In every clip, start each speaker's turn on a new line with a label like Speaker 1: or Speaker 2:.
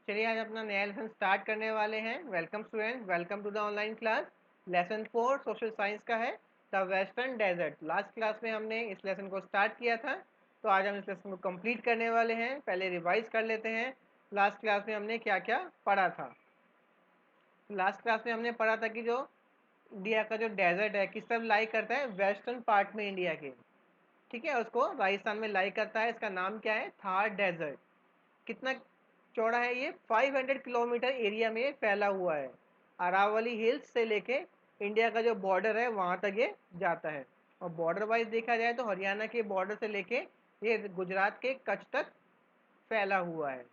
Speaker 1: चलिए आज अपना नया लेसन स्टार्ट करने वाले हैं। Welcome student, welcome to the online class. Lesson 4 social science का है, the western desert. Last class में हमने इस लेसन को स्टार्ट किया था, तो आज हम इस लेसन को कंप्लीट करने वाले हैं। पहले रिवाइज कर लेते हैं लास्ट क्लास में हमने क्या क्या पढ़ा था। लास्ट क्लास में हमने पढ़ा था कि जो इंडिया का जो डेजर्ट है किस तरफ लाई करता है, वेस्टर्न पार्ट में इंडिया के। ठीक है, उसको राजस्थान में लाई करता है। इसका नाम क्या है? थार डेजर्ट। कितना चौड़ा है ये? 500 किलोमीटर एरिया में फैला हुआ है। अरावली हिल्स से लेके इंडिया का जो बॉर्डर है वहां तक ये जाता है। और बॉर्डर वाइज देखा जाए तो हरियाणा के बॉर्डर से लेके ये गुजरात के कच्छ तक फैला हुआ है।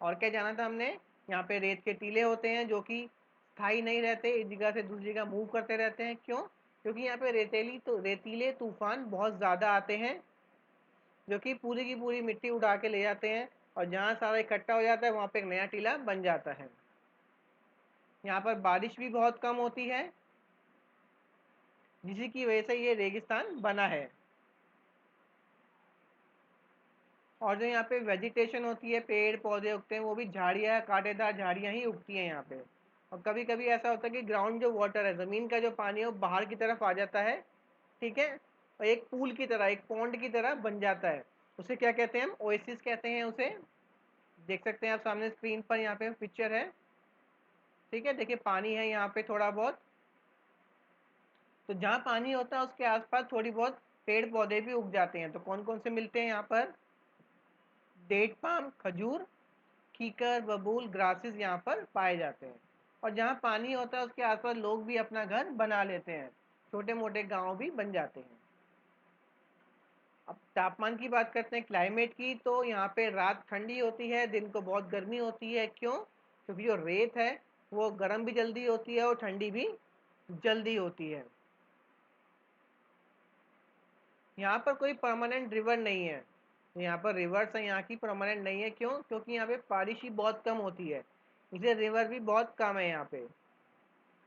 Speaker 1: और क्या जाना था हमने? यहाँ पे रेत के टीले होते हैं जो कि स्थायी नहीं रहते, एक जगह से दूसरी जगह मूव करते रहते हैं। क्यों? क्योंकि यहाँ पे रेतीले तूफान बहुत ज़्यादा आते हैं जो कि पूरी की पूरी मिट्टी उड़ा के ले जाते हैं, और जहाँ सारा इकट्ठा हो जाता है वहाँ पे एक नया टीला बन जाता है। यहाँ पर बारिश भी बहुत कम होती है, जिसकी वजह से ये रेगिस्तान बना है। और जो यहाँ पे वेजिटेशन होती है, पेड़ पौधे उगते हैं, वो भी झाड़ियाँ, कांटेदार झाड़ियाँ ही उगती हैं यहाँ पे। और कभी कभी ऐसा होता है कि ग्राउंड जो वाटर है, ज़मीन का जो पानी है, वो बाहर की तरफ आ जाता है। ठीक है, और एक पूल की तरह, एक पॉन्ड की तरह बन जाता है। उसे क्या कहते हैं? हम ओएसिस कहते हैं उसे। देख सकते हैं आप सामने स्क्रीन पर, यहाँ पे पिक्चर है। ठीक है, देखिए पानी है यहाँ पे थोड़ा बहुत। तो जहाँ पानी होता है उसके आसपास थोड़ी बहुत पेड़ पौधे भी उग जाते हैं। तो कौन कौन से मिलते हैं यहाँ पर? डेट पाम, खजूर, कीकर, बबूल, ग्रासेस यहाँ पर पाए जाते हैं। और जहाँ पानी होता है उसके आसपास लोग भी अपना घर बना लेते हैं, छोटे मोटे गांव भी बन जाते हैं। अब तापमान की बात करते हैं, क्लाइमेट की, तो यहाँ पे रात ठंडी होती है, दिन को बहुत गर्मी होती है। क्यों? क्योंकि जो रेत है वो गर्म भी जल्दी होती है और ठंडी भी जल्दी होती है। यहाँ पर कोई परमानेंट रिवर नहीं है। यहाँ पर रिवर्स है, यहाँ की परमानेंट नहीं है। क्यों? क्योंकि यहाँ पे बारिश ही बहुत कम होती है, इसलिए रिवर भी बहुत कम है यहाँ पे।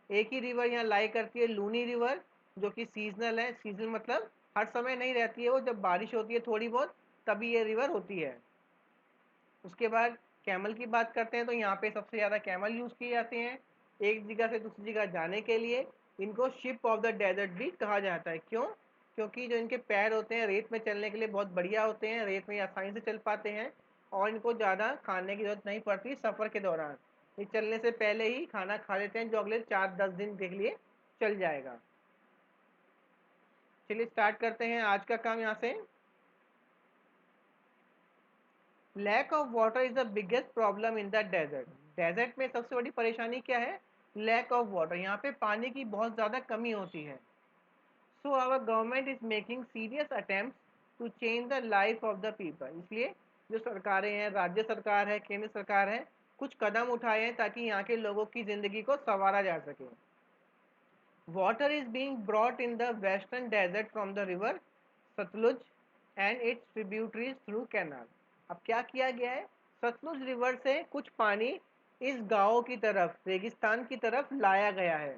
Speaker 1: एक ही रिवर यहाँ लाई करती है, लूनी रिवर, जो कि सीजनल है। सीजनल मतलब हर समय नहीं रहती है वो, जब बारिश होती है थोड़ी बहुत तभी ये रिवर होती है। उसके बाद कैमल की बात करते हैं, तो यहाँ पे सबसे ज़्यादा कैमल यूज़ किए जाते हैं एक जगह से दूसरी जगह जाने के लिए। इनको शिप ऑफ द डेजर्ट भी कहा जाता है। क्यों? क्योंकि जो इनके पैर होते हैं रेत में चलने के लिए बहुत बढ़िया होते हैं, रेत में आसानी से चल पाते हैं, और इनको ज़्यादा खाने की जरूरत नहीं पड़ती सफ़र के दौरान। ये चलने से पहले ही खाना खा लेते हैं, जो अगले 4-10 दिन के लिए चल जाएगा। चलिए स्टार्ट करते हैं आज का काम यहाँ से। Lack of water is the biggest problem in the desert. Desert में सबसे बड़ी परेशानी क्या है? Lack of water. यहाँ पे पानी की बहुत ज़्यादा कमी होती है। So our government is making serious attempt to change the life of the people. इसलिए जो सरकारें हैं, राज्य सरकार है, केंद्र सरकार है, कुछ कदम उठाए हैं ताकि यहाँ के लोगों की ज़िंदगी को संवारा जा सके। Water is being brought in the western desert from the river Sutlej and its tributaries through canal. अब क्या किया गया है? सतलुज रिवर से कुछ पानी इस गांव की तरफ, रेगिस्तान की तरफ लाया गया है।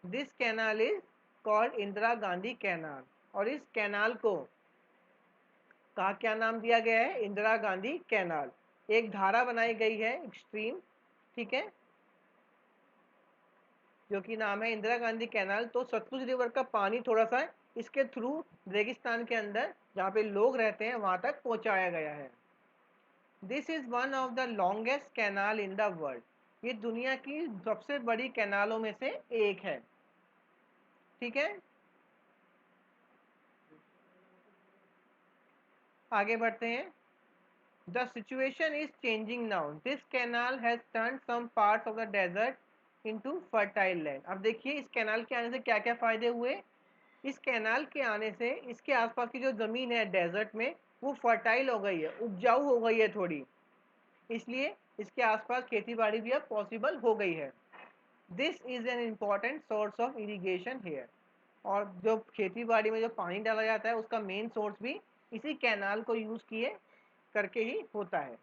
Speaker 1: This canal is called Indira Gandhi canal. और इस कैनाल को का क्या नाम दिया गया है? इंदिरा गांधी कैनाल। एक धारा बनाई गई है, एक स्ट्रीम। ठीक है, जो कि नाम है इंदिरा गांधी कैनाल। तो सतलुज रिवर का पानी थोड़ा सा इसके थ्रू रेगिस्तान के अंदर जहाँ पे लोग रहते हैं वहां तक पहुंचाया गया है। This is one of the longest canal in the world. ये दुनिया की सबसे बड़ी कैनालों में से एक है। ठीक है, आगे बढ़ते हैं। The situation is changing now. This canal has turn some parts of the desert into fertile land. अब देखिए इस कैनाल के आने से क्या क्या फायदे हुए। इस कैनाल के आने से इसके आसपास की जो ज़मीन है डेजर्ट में, वो फर्टाइल हो गई है, उपजाऊ हो गई है थोड़ी, इसलिए इसके आसपास खेती बाड़ी भी अब पॉसिबल हो गई है। This is an important source of irrigation here. और जो खेती बाड़ी में जो पानी डाला जाता है उसका मेन सोर्स भी इसी कैनाल को यूज़ किए करके ही होता है।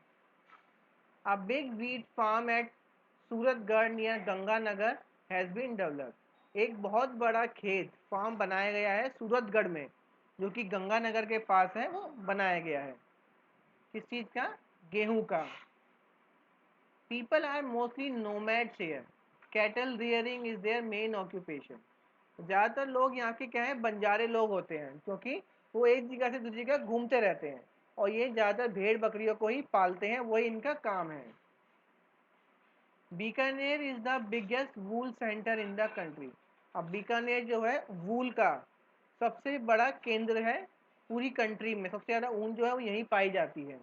Speaker 1: A big wheat farm at Suratgarh near Ganganagar has been developed. एक बहुत बड़ा खेत फार्म बनाया गया है सूरतगढ़ में, जो कि गंगानगर के पास है, वो बनाया गया है। किस चीज़ का? गेहूं का। People are mostly nomads here, cattle rearing is their main occupation. ज़्यादातर लोग यहाँ के क्या है, बंजारे लोग होते हैं, क्योंकि वो एक जगह से दूसरी जगह घूमते रहते हैं और ये ज़्यादातर भेड़ बकरियों को ही पालते हैं, वही इनका काम है। Bikaner is the biggest wool centre in the country. अब बीकानेर जो है वूल का सबसे बड़ा केंद्र है पूरी कंट्री में, सबसे ज़्यादा ऊन जो है वो यहीं पाई जाती है।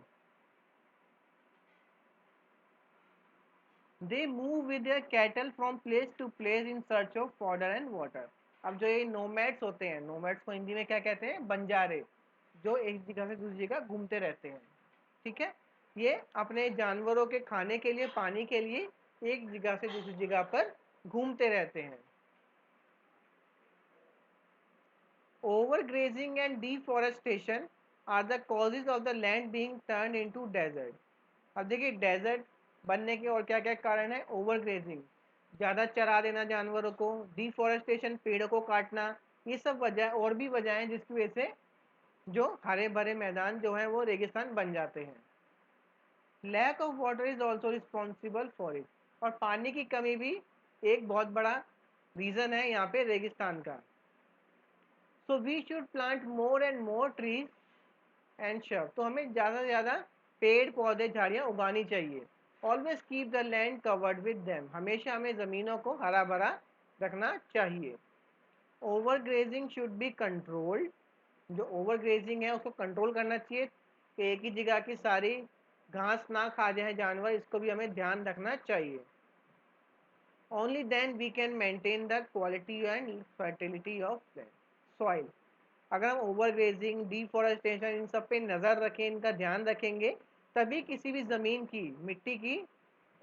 Speaker 1: They move with their cattle from place to place in search of fodder and water. अब जो ये नोमैड्स होते हैं, नोमैड्स को हिंदी में क्या कहते हैं, बंजारे, जो एक जगह से दूसरी जगह घूमते रहते हैं। ठीक है, ये अपने जानवरों के खाने के लिए, पानी के लिए एक जगह से दूसरी जगह पर घूमते रहते हैं। Overgrazing and deforestation are the causes of the land being turned into desert. अब देखिए डेजर्ट बनने के और क्या क्या कारण है। ओवरग्रेजिंग, ज़्यादा चरा देना जानवरों को, डिफॉरेस्टेशन, पेड़ों को काटना, ये सब वजह और भी वजह हैं जिसकी वजह से जो हरे भरे मैदान जो हैं वो रेगिस्तान बन जाते हैं। Lack of water is also responsible for it, और पानी की कमी भी एक बहुत बड़ा रीज़न है यहाँ पे रेगिस्तान का। So we should plant more and more trees and shrubs, तो हमें ज़्यादा से ज़्यादा पेड़ पौधे झाड़ियाँ उगानी चाहिए। Always keep the land covered with them, हमेशा हमें ज़मीनों को हरा भरा रखना चाहिए। Over grazing should be controlled, जो ओवर ग्रेजिंग है उसको कंट्रोल करना चाहिए कि एक ही जगह की सारी घास ना खा जाए जानवर, इसको भी हमें ध्यान रखना चाहिए। Only then we can maintain the quality and fertility of soil. अगर हम ओवर ग्रेजिंग, डिफॉरेस्टेशन, इन सब पे नज़र रखें, इनका ध्यान रखेंगे, तभी किसी भी ज़मीन की, मिट्टी की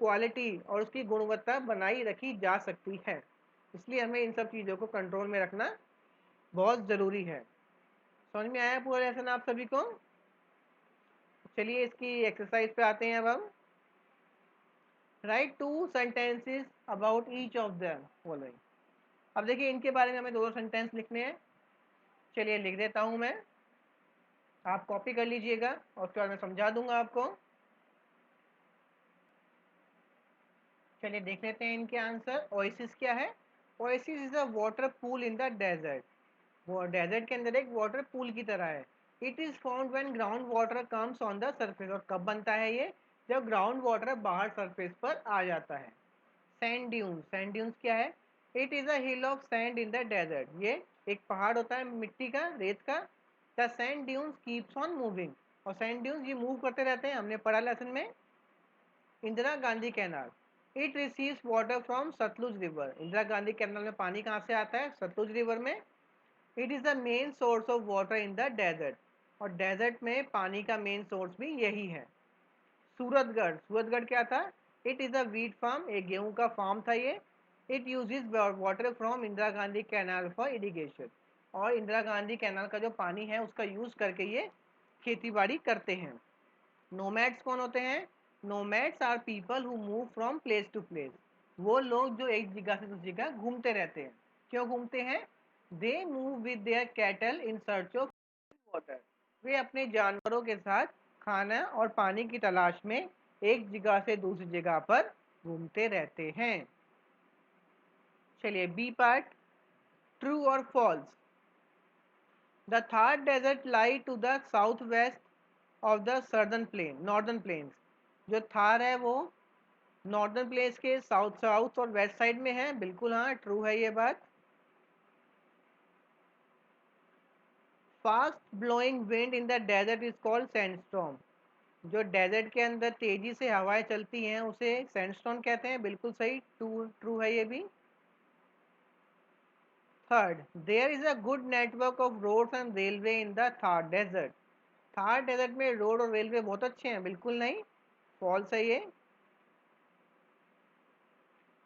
Speaker 1: क्वालिटी और उसकी गुणवत्ता बनाई रखी जा सकती है। इसलिए हमें इन सब चीज़ों को कंट्रोल में रखना बहुत ज़रूरी है। समझ में आया पूरा लेसन आप सभी को? चलिए इसकी एक्सरसाइज पे आते हैं अब हम। Right two sentences about each of them following. अब देखिए इनके बारे में हमें दो सेंटेंस लिखने हैं। चलिए लिख देता हूँ मैं, आप कॉपी कर लीजिएगा और उसके बाद मैं समझा दूंगा आपको। चलिए देख लेते हैं इनके आंसर। ओएसिस क्या है? Oasis is a water pool in the desert, वो डेजर्ट के अंदर एक वाटर पूल की तरह है। It is found when ground water comes on the surface, और कब बनता है ये? जब ग्राउंड वाटर बाहर सरफेस पर आ जाता है। सैंड ड्यून्स, सैंड ड्यून्स क्या है? It is a hill of sand in the desert, ये एक पहाड़ होता है मिट्टी का, रेत का। The sand dunes keeps on moving, और सैंड ड्यून्स ये मूव करते रहते हैं, हमने पढ़ा लेसन में। Indira Gandhi canal, it receives water from Sutlej river, Indira Gandhi canal में पानी कहाँ से आता है? सतलुज रिवर में। It is the main source of water in the desert, और डेजर्ट में पानी का मेन सोर्स भी यही है। सूरतगढ़, सूरतगढ़ क्या था? It is a wheat farm, एक गेहूं का फार्म था ये। It uses water from Indira Gandhi canal for irrigation, और इंदिरा गांधी कैनाल का जो पानी है उसका यूज़ करके ये खेती बाड़ी करते हैं। नोमैड्स कौन होते हैं? Nomads are people who move from place to place, वो लोग जो एक जगह से दूसरी जगह घूमते रहते हैं। क्यों घूमते हैं? They move with their cattle in search of water, वे अपने जानवरों के साथ खाना और पानी की तलाश में एक जगह से दूसरी जगह पर घूमते रहते हैं। चलिए बी पार्ट, ट्रू और false. The Thar desert lie to the south west of the southern plain, northern plains. जो थार है वो नॉर्दर्न प्लेन्स के साउथ साउथ और वेस्ट साइड में है, बिल्कुल हाँ ट्रू है ये बात। Fast blowing wind in the desert is called sandstorm, जो डेजर्ट के अंदर तेजी से हवाएं चलती हैं उसे सैंडस्टॉर्म कहते हैं, बिल्कुल सही, ट्रू ट्रू है ये भी। Third, there is a good network of roads and railway in the Thar desert, Thar desert में रोड और रेलवे बहुत अच्छे हैं, बिल्कुल नहीं, फॉल्स है ये।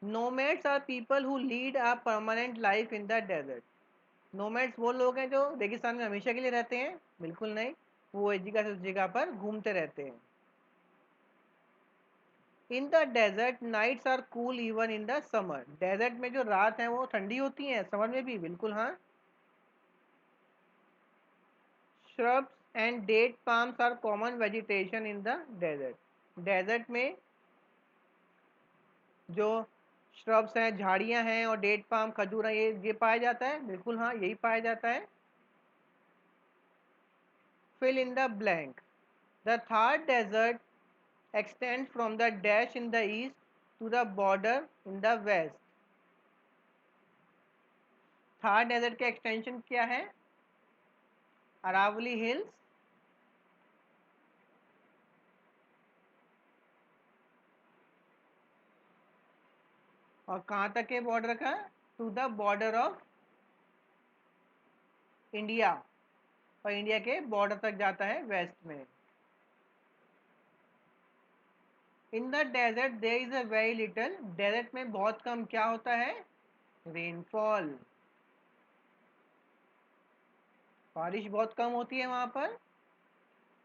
Speaker 1: Nomads are people who lead a permanent life in the desert, nomads वो लोग हैं जो रेगिस्तान में हमेशा के लिए रहते हैं, बिल्कुल नहीं, वो एक जगह से उस जगह पर घूमते रहते हैं। In the desert nights are cool even in the summer, desert में जो रात है वो ठंडी होती हैं, समर में भी, बिल्कुल हाँ। Shrubs and date palms are common vegetation in the desert, desert में जो श्रब्स हैं, झाड़ियां हैं और डेट पाम, खजूर है, ये पाया जाता है? बिल्कुल हाँ, यही पाया जाता है। Fill in the blank. The Thar desert extends from the dash in the east to the border in the west. Thar desert के एक्सटेंशन क्या है? अरावली हिल्स, और कहाँ तक है बॉर्डर का? To the border of India, और इंडिया के बॉर्डर तक जाता है वेस्ट में। In the desert there is a very little, desert में बहुत कम क्या होता है? रेनफॉल, बारिश बहुत कम होती है वहां पर।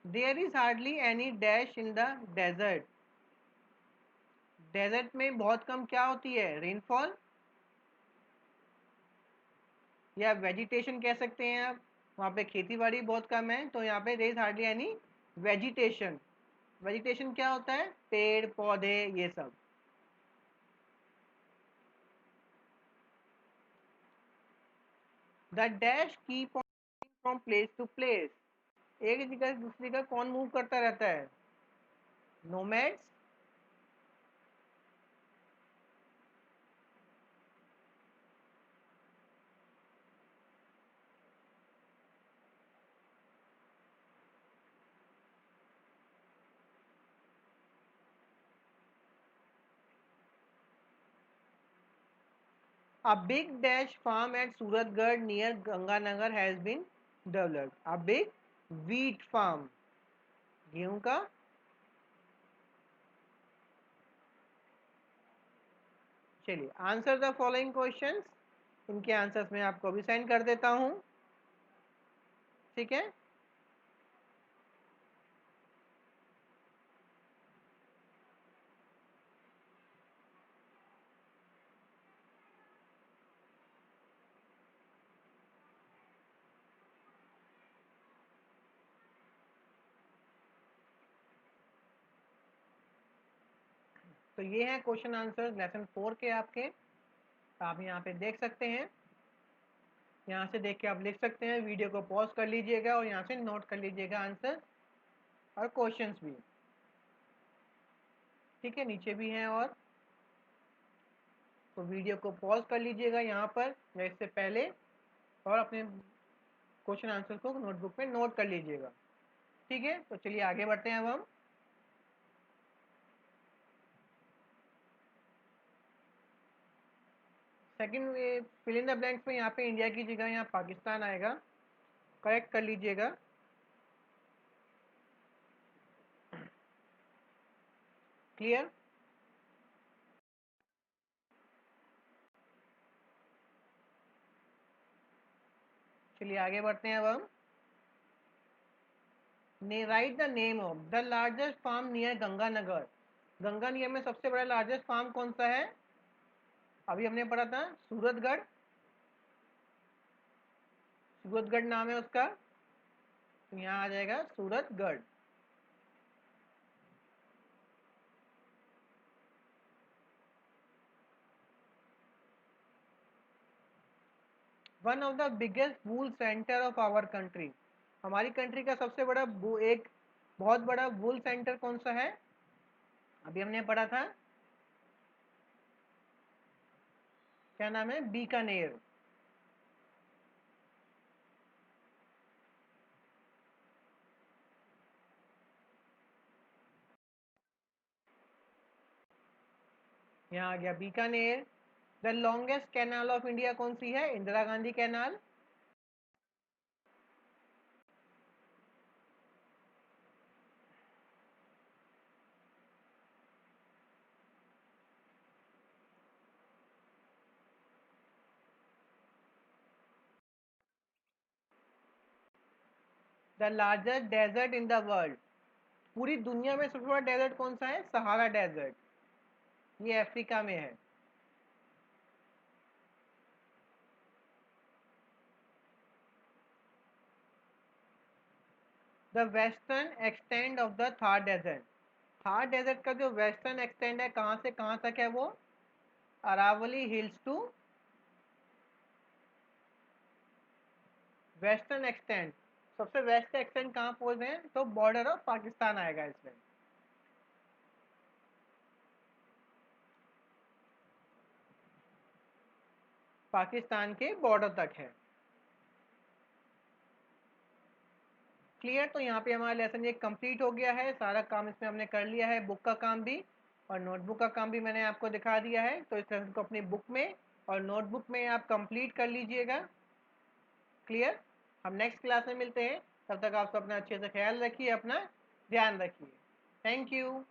Speaker 1: There is hardly any dash in the desert, desert में बहुत कम क्या होती है? रेनफॉल, या वेजिटेशन कह सकते हैं आप, वहाँ पे खेती बाड़ी बहुत कम है, तो यहाँ पे there is hardly any vegetation. Vegetation क्या होता है? पेड़ पौधे ये सब। The dash keep on from place to place, एक जगह से दूसरी जगह कौन मूव करता रहता है? Nomads. A big dash farm at Suratgarh near Ganganagar has been developed. A big wheat farm, गेहूं का। चलिए, आंसर द फॉलोइंग क्वेश्चंस, इनके आंसर्स मैं आपको अभी सेंड कर देता हूं, ठीक है? तो ये हैं क्वेश्चन आंसर लेसन 4 के आपके, आप यहाँ पे देख सकते हैं। यहाँ से देख के आप लिख सकते हैं, वीडियो को पॉज कर लीजिएगा और यहाँ से नोट कर लीजिएगा आंसर और क्वेश्चंस भी, ठीक है? नीचे भी हैं और, तो वीडियो को पॉज कर लीजिएगा यहाँ पर या इससे पहले, और अपने क्वेश्चन आंसर को नोटबुक में नोट कर लीजिएगा, ठीक है? तो चलिए आगे बढ़ते हैं अब हम। Second fill in the blanks में यहाँ पे इंडिया की जगह यहाँ पाकिस्तान आएगा, करेक्ट कर लीजिएगा। क्लियर? चलिए आगे बढ़ते हैं अब हम। Right the name of the largest farm near Ganganagar, Ganganagar में सबसे बड़ा लार्जेस्ट फार्म कौन सा है? अभी हमने पढ़ा था सूरतगढ़, सूरतगढ़ नाम है उसका, तो यहाँ आ जाएगा Suratgarh. One of the biggest wool centre of our country, हमारी कंट्री का सबसे बड़ा एक बहुत बड़ा वूल सेंटर कौन सा है? अभी हमने पढ़ा था, क्या नाम है? बीकानेर। यहाँ आ गया Bikaner. The longest canal of India कौन सी है? Indira Gandhi canal. The largest desert in the world, पूरी दुनिया में सबसे बड़ा डेजर्ट कौन सा है? सहारा डेजर्ट, ये अफ्रीका में है। The western extend of the Thar desert, Thar desert का जो वेस्टर्न एक्सटेंड है कहाँ से कहाँ तक है वो? Aravalli hills to western extent. सबसे वेस्ट एक्सटेंट कहाँ पहुंच रहे हैं, तो बॉर्डर ऑफ पाकिस्तान आएगा इसमें। पाकिस्तान के बॉर्डर तक है। क्लियर। तो यहाँ पे हमारा लेसन ये कंप्लीट हो गया है, सारा काम इसमें हमने कर लिया है, बुक का काम भी और नोटबुक का काम भी मैंने आपको दिखा दिया है। तो इस लेसन को अपनी बुक में और नोटबुक में आप कंप्लीट कर लीजिएगा। क्लियर। हम नेक्स्ट क्लास में मिलते हैं, तब तक आप सब अपना अच्छे से ख्याल रखिए, अपना ध्यान रखिए। Thank you.